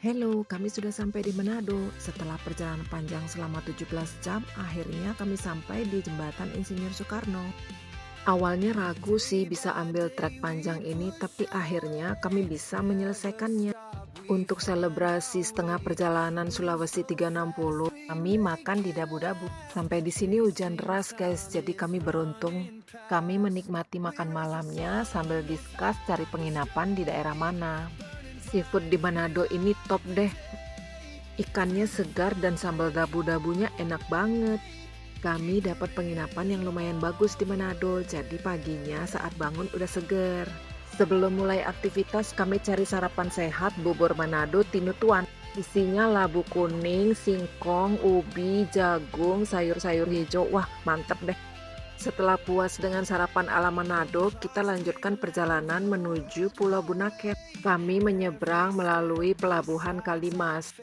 Halo, kami sudah sampai di Manado. Setelah perjalanan panjang selama 17 jam, akhirnya kami sampai di Jembatan Insinyur Soekarno. Awalnya ragu sih bisa ambil trek panjang ini, tapi akhirnya kami bisa menyelesaikannya. Untuk selebrasi setengah perjalanan Sulawesi 360, kami makan di Dabu-Dabu. Sampai di sini hujan deras guys, jadi kami beruntung. Kami menikmati makan malamnya sambil diskus cari penginapan di daerah mana. Seafood di Manado ini top deh. Ikannya segar dan sambal dabu-dabunya enak banget. Kami dapat penginapan yang lumayan bagus di Manado, jadi paginya saat bangun udah seger. Sebelum mulai aktivitas, kami cari sarapan sehat bubur Manado Tinutuan. Isinya labu kuning, singkong, ubi, jagung, sayur-sayur hijau. Wah, mantep deh. Setelah puas dengan sarapan ala Manado, kita lanjutkan perjalanan menuju Pulau Bunaken. Kami menyeberang melalui pelabuhan Kalimas.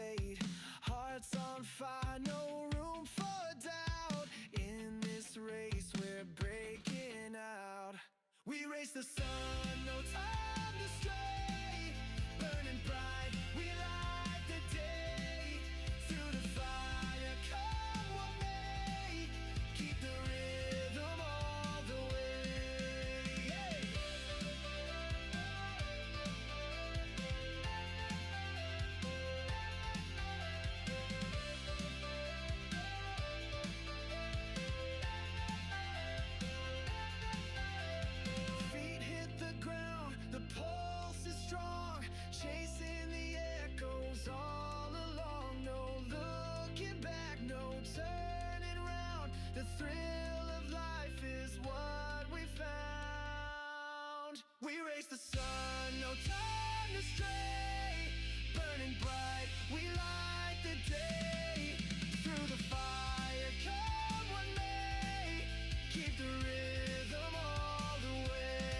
We race the sun, no time to stray. Burning bright, we light the day. Through the fire, come what may. Keep the rhythm all the way.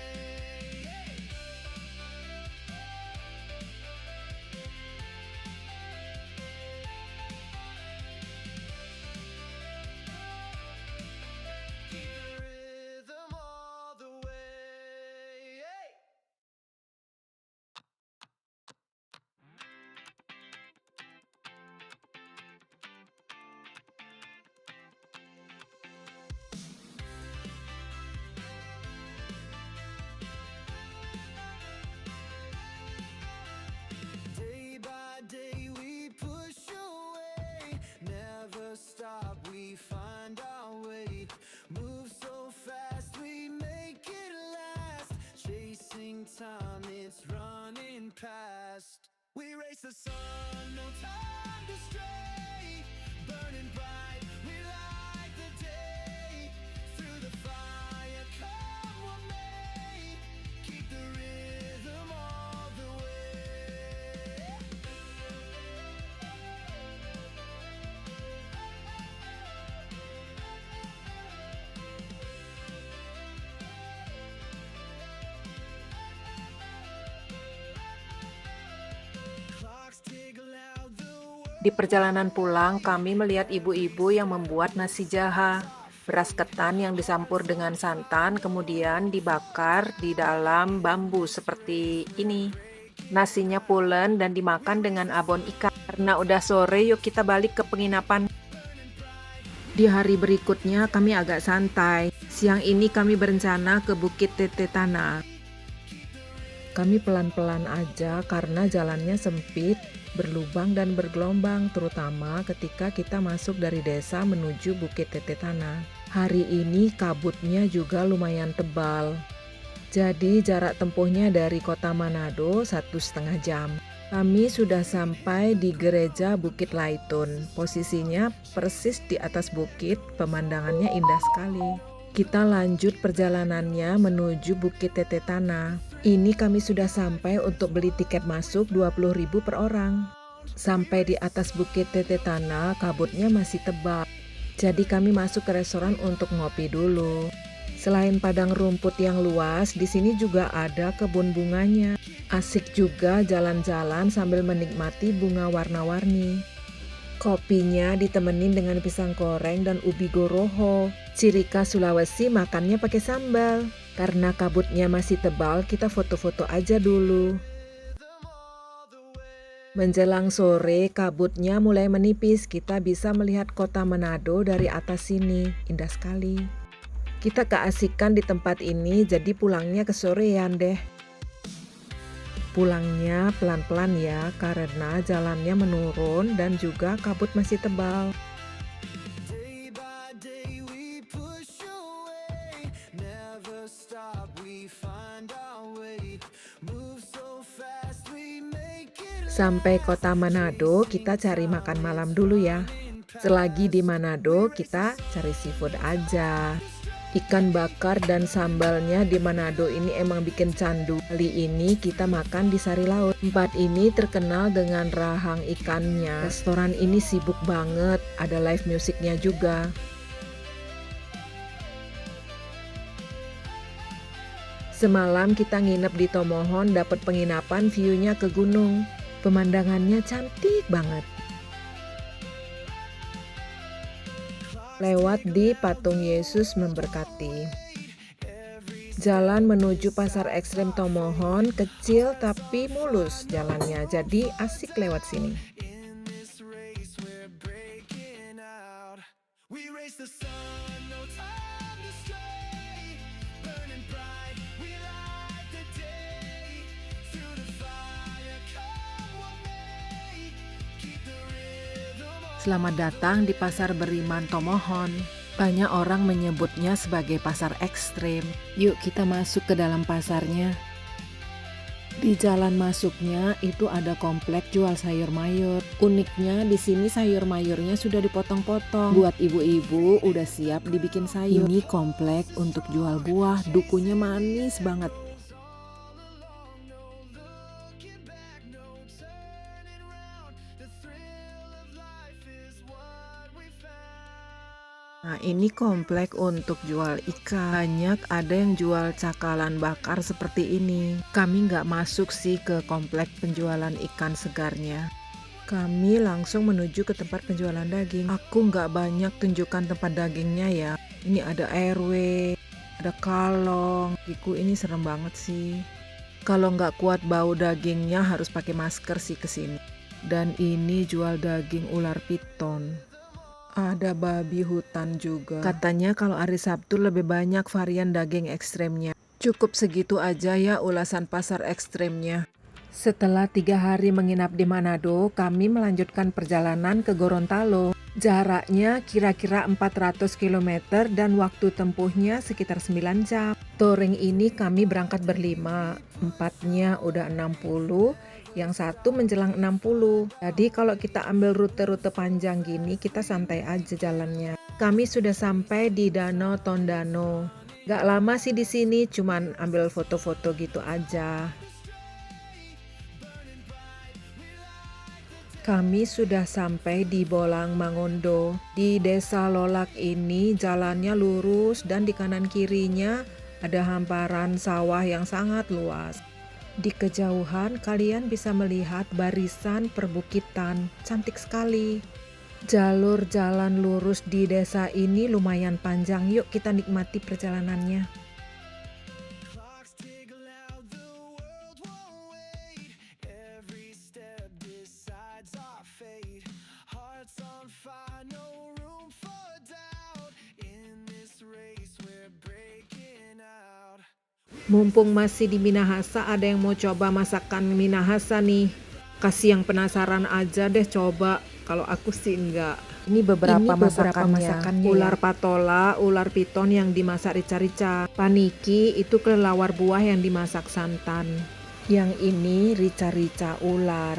Keep the rhythm all the way. Day by day we push away, never stop, we find our way. Move so fast, we make it last. Chasing time, it's running past. We race the sun, no time to stray. Burning bright, we light the day. Through the fire, come what may. Keep the rhythm all the way. Clocks tick loud, the world. Di perjalanan pulang, kami melihat ibu-ibu yang membuat nasi jaha. Beras ketan yang dicampur dengan santan kemudian dibakar di dalam bambu seperti ini. Nasinya pulen dan dimakan dengan abon ikan. Karena udah sore, yuk kita balik ke penginapan. Di hari berikutnya kami agak santai. Siang ini kami berencana ke Bukit Tetetana. Kami pelan-pelan aja karena jalannya sempit, berlubang dan bergelombang, terutama ketika kita masuk dari desa menuju Bukit Tetetana. Hari ini kabutnya juga lumayan tebal. Jadi jarak tempuhnya dari kota Manado 1,5 jam. Kami sudah sampai di gereja Bukit Laitun. Posisinya persis di atas bukit, pemandangannya indah sekali. Kita lanjut perjalanannya menuju Bukit Tetetana. Ini kami sudah sampai untuk beli tiket masuk 20.000 per orang. Sampai di atas Bukit Tetetana, kabutnya masih tebal. Jadi kami masuk ke restoran untuk ngopi dulu. Selain padang rumput yang luas, di sini juga ada kebun bunganya. Asik juga jalan-jalan sambil menikmati bunga warna-warni. Kopinya ditemenin dengan pisang goreng dan ubi goroho. Ciri khas Sulawesi makannya pakai sambal. Karena kabutnya masih tebal, kita foto-foto aja dulu. Them all the way. Menjelang sore, kabutnya mulai menipis. Kita bisa melihat kota Manado dari atas sini. Indah sekali. Kita keasikan di tempat ini, jadi pulangnya kesorean deh. Pulangnya pelan-pelan ya, karena jalannya menurun dan juga kabut masih tebal. Day by day we push away, never stop, we find our way, move so fast we make it. Sampai kota Manado, kita cari makan malam dulu ya. Selagi di Manado, kita cari seafood aja. Ikan bakar dan sambalnya di Manado ini emang bikin candu. Kali ini kita makan di Sari Laut. Tempat ini terkenal dengan rahang ikannya. Restoran ini sibuk banget, ada live musiknya juga. Semalam kita nginep di Tomohon, dapat penginapan view-nya ke gunung. Pemandangannya cantik banget. Lewat di patung Yesus memberkati. Jalan menuju pasar ekstrem Tomohon kecil tapi mulus jalannya, jadi asik lewat sini. In this race we're breaking out, we race the sun, no time to stray, burning bright, we light the day, through the fire come what may, keep the rhythm on. Selamat datang di Pasar Beriman Tomohon. Banyak orang menyebutnya sebagai pasar ekstrem. Yuk kita masuk ke dalam pasarnya. Di jalan masuknya itu ada komplek jual sayur mayur. Uniknya di sini sayur mayurnya sudah dipotong-potong. Buat ibu-ibu udah siap dibikin sayur. Ini komplek untuk jual buah. Dukunya manis banget. Looking back, no turning round, the thrill of life is what we found. Nah, ini komplek untuk jual ikan. Banyak ada yang jual cakalang bakar seperti ini. Kami nggak masuk sih ke komplek penjualan ikan segarnya. Kami langsung menuju ke tempat penjualan daging. Aku nggak banyak tunjukkan tempat dagingnya ya. Ini ada RW, ada kalong. Giku ini serem banget sih. Kalau nggak kuat bau dagingnya harus pakai masker sih ke sini. Dan ini jual daging ular piton. Ada babi hutan juga. Katanya kalau hari Sabtu lebih banyak varian daging ekstremnya. Cukup segitu aja ya ulasan pasar ekstremnya. Setelah 3 hari menginap di Manado, kami melanjutkan perjalanan ke Gorontalo. Jaraknya kira-kira 400 km dan waktu tempuhnya sekitar 9 jam. Touring ini kami berangkat berlima, 4-nya udah 60, yang satu menjelang 60. Jadi kalau kita ambil rute-rute panjang gini, kita santai aja jalannya. Kami sudah sampai di Danau Tondano. Gak lama sih di sini, cuman ambil foto-foto gitu aja. Kami sudah sampai di Bolang Mangondo. Di desa Lolak ini jalannya lurus dan di kanan kirinya ada hamparan sawah yang sangat luas. Di kejauhan kalian bisa melihat barisan perbukitan, cantik sekali. Jalur jalan lurus di desa ini lumayan panjang, yuk kita nikmati perjalanannya. Clocks tick loud, the world won't wait. Every step decides our fate. Hearts on fire, no room for doubt. In this race, we're breaking out. Mumpung masih di Minahasa, ada yang mau coba masakan Minahasa nih. Kasih yang penasaran aja deh coba. Kalau aku sih enggak. Ini beberapa masakannya. Ular patola, ular piton yang dimasak rica-rica. Paniki itu kelelawar buah yang dimasak santan. Yang ini rica-rica ular.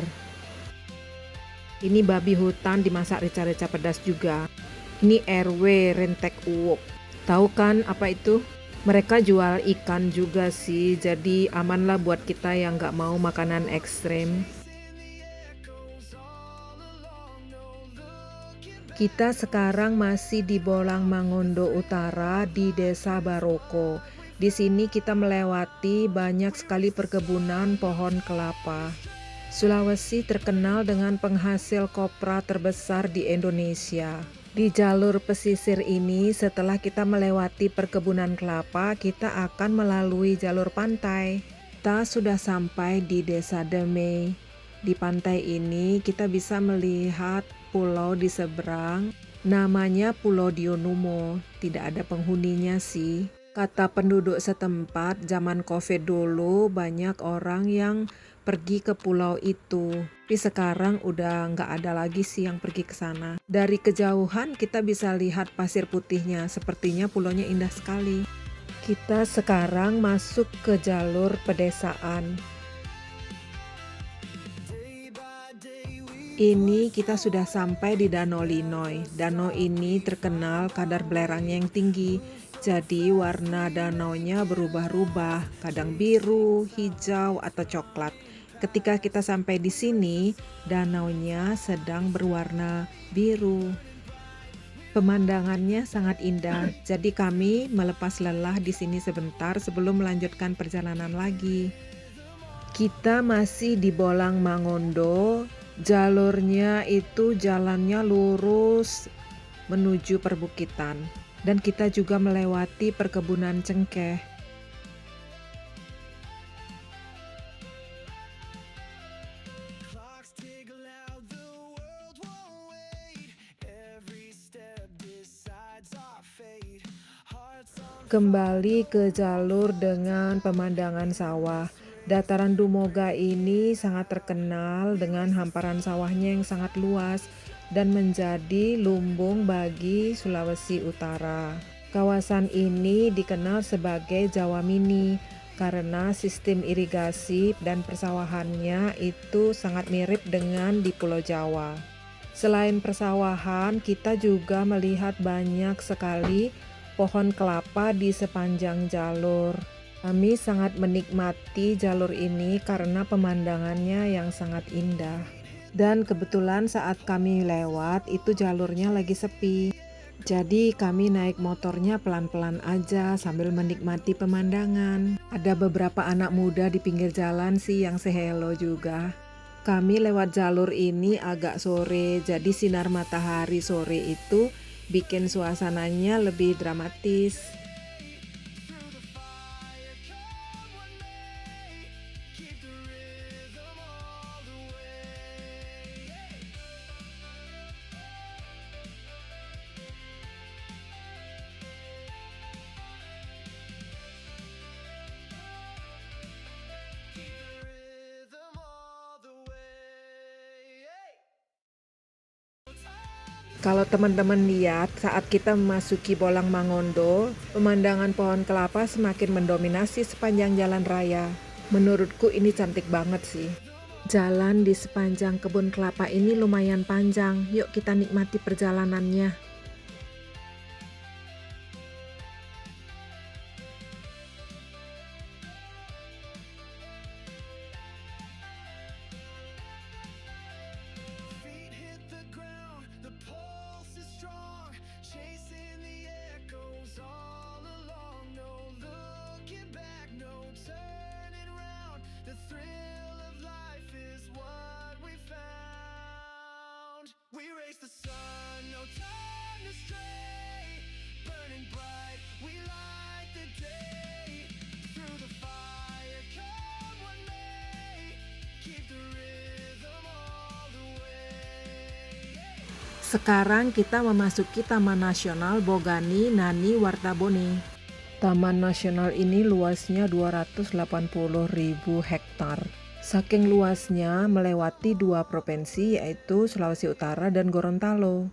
Ini babi hutan dimasak rica-rica pedas juga. Ini RW rentek uwok. Tahu kan apa itu? Mereka jual ikan juga sih, jadi aman lah buat kita yang nggak mau makanan ekstrem. Kita sekarang masih di Bolang Mangondo Utara di Desa Baroko. Di sini kita melewati banyak sekali perkebunan pohon kelapa. Sulawesi terkenal dengan penghasil kopra terbesar di Indonesia. Di jalur pesisir ini, setelah kita melewati perkebunan kelapa, kita akan melalui jalur pantai. Kita sudah sampai di Desa Demei. Di pantai ini kita bisa melihat pulau di seberang, namanya Pulau Dionumo. Tidak ada penghuninya sih. Kata penduduk setempat, zaman COVID dulu banyak orang yang pergi ke pulau itu. Tapi sekarang udah nggak ada lagi sih yang pergi ke sana. Dari kejauhan kita bisa lihat pasir putihnya, sepertinya pulaunya indah sekali. Kita sekarang masuk ke jalur pedesaan. Ini kita sudah sampai di Danau Linoy. Danau ini terkenal kadar belerangnya yang tinggi. Jadi warna danaunya berubah-ubah, kadang biru, hijau, atau coklat. Ketika kita sampai di sini, danaunya sedang berwarna biru. Pemandangannya sangat indah. Jadi kami melepas lelah di sini sebentar sebelum melanjutkan perjalanan lagi. Kita masih di Bolang Mangondo. Jalurnya itu jalannya lurus menuju perbukitan. Dan kita juga melewati perkebunan cengkeh. Clocks tick loud, the world won't wait. Every step decides our fate. Hearts on Kembali ke jalur dengan pemandangan sawah. Dataran Dumoga ini sangat terkenal dengan hamparan sawahnya yang sangat luas dan menjadi lumbung bagi Sulawesi Utara. Kawasan ini dikenal sebagai Jawa Mini karena sistem irigasi dan persawahannya itu sangat mirip dengan di Pulau Jawa. Selain persawahan, kita juga melihat banyak sekali pohon kelapa di sepanjang jalur. Kami sangat menikmati jalur ini karena pemandangannya yang sangat indah. Dan kebetulan saat kami lewat itu jalurnya lagi sepi. Jadi kami naik motornya pelan-pelan aja sambil menikmati pemandangan. Ada beberapa anak muda di pinggir jalan sih yang say hello juga. Kami lewat jalur ini agak sore, jadi sinar matahari sore itu bikin suasananya lebih dramatis. keep the rhythm all the way. Keep the rhythm all the way. Kalau teman-teman lihat saat kita memasuki Bolang Mangondo, pemandangan pohon kelapa semakin mendominasi sepanjang jalan raya. Menurutku ini cantik banget sih. Jalan di sepanjang kebun kelapa ini lumayan panjang. Yuk kita nikmati perjalanannya. Feet hit the ground, the pulse is strong, chasing the echoes all along. No looking back, no turning round. The thrill of life is what we found. We race the sun, no time to stray. Burning bright, we light the day. Through the fire, come what may. Keep the rhythm all the way. Sekarang kita memasuki Taman Nasional Bogani Nani Wartabone. Taman nasional ini luasnya 280.000 hektar. Saking luasnya melewati 2 provinsi yaitu Sulawesi Utara dan Gorontalo.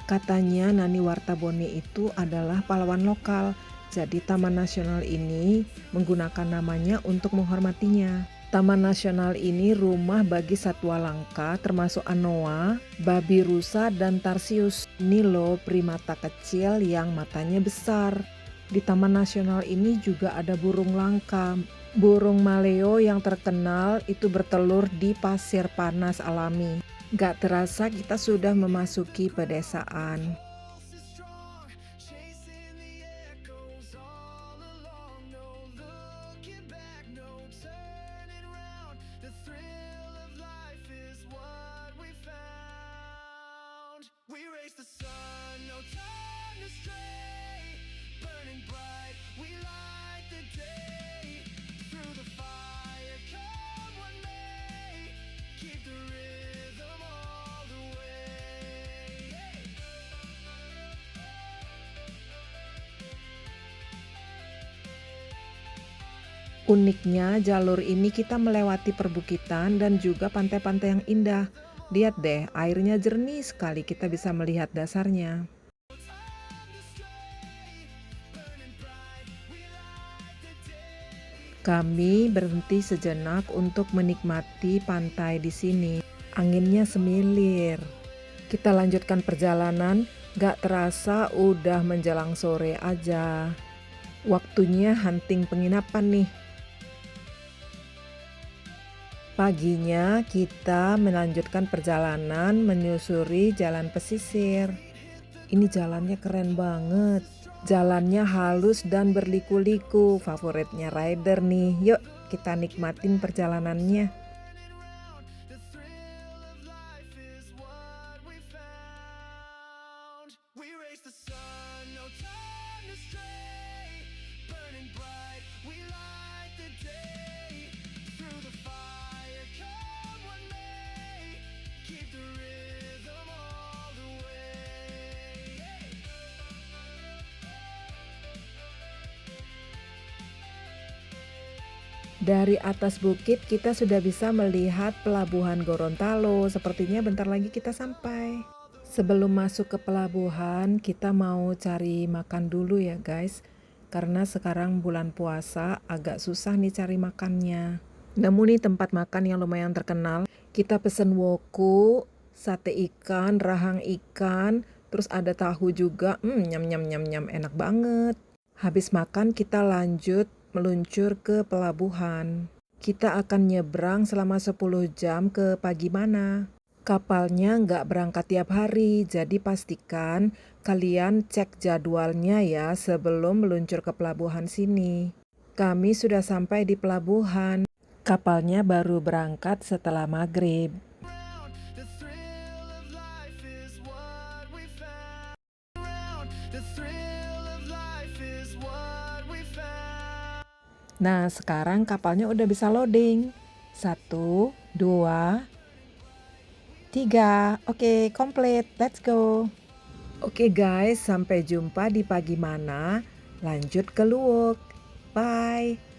Katanya Nani Wartabone itu adalah pahlawan lokal. Jadi Taman Nasional ini menggunakan namanya untuk menghormatinya. Taman Nasional ini rumah bagi satwa langka termasuk anoa, babi rusa, dan tarsius. Ini loh primata kecil yang matanya besar. Di Taman Nasional ini juga ada burung langka. Burung maleo yang terkenal itu bertelur di pasir panas alami. Gak terasa kita sudah memasuki pedesaan. Pulse is strong, chasing the echoes all along. No looking back, no turning round. The thrill of life is what we found. We race the sun, no time to stray. Burning bright, we light the day. Through the fire, come what may. Uniknya jalur ini kita melewati perbukitan dan juga pantai-pantai yang indah. Lihat deh, airnya jernih sekali, kita bisa melihat dasarnya. Kami berhenti sejenak untuk menikmati pantai di sini. Anginnya semilir. Kita lanjutkan perjalanan, gak terasa udah menjelang sore aja. Waktunya hunting penginapan nih. Paginya kita melanjutkan perjalanan menyusuri jalan pesisir. Ini jalannya keren banget. Jalannya halus dan berliku-liku, favoritnya rider nih. Yuk kita nikmatin perjalanannya. The thrill of life is what we found. We raise the sun, no time to stray. Burning bright, we light the day. Through the fire, come what may. Keep the rhythm all the way. Dari atas bukit kita sudah bisa melihat pelabuhan Gorontalo. Sepertinya bentar lagi kita sampai. Sebelum masuk ke pelabuhan, kita mau cari makan dulu ya guys. Karena sekarang bulan puasa, agak susah nih cari makannya. Namun nih tempat makan yang lumayan terkenal. Kita pesen woku, sate ikan, rahang ikan, terus ada tahu juga. Nyam nyam nyam nyam, enak banget. Habis makan kita lanjut meluncur ke pelabuhan. Kita akan nyebrang selama 10 jam ke Pagimana. Kapalnya nggak berangkat tiap hari, jadi pastikan kalian cek jadwalnya ya sebelum meluncur ke pelabuhan sini. Kami sudah sampai di pelabuhan. Kapalnya baru berangkat setelah maghrib. The thrill of life is what we found. The thrill of life is what we found. Nah, sekarang kapalnya udah bisa loading. 1, 2, 3. Oke, komplit. Let's go. Oke guys, sampai jumpa di Pagimana. Lanjut ke Luwuk. Bye.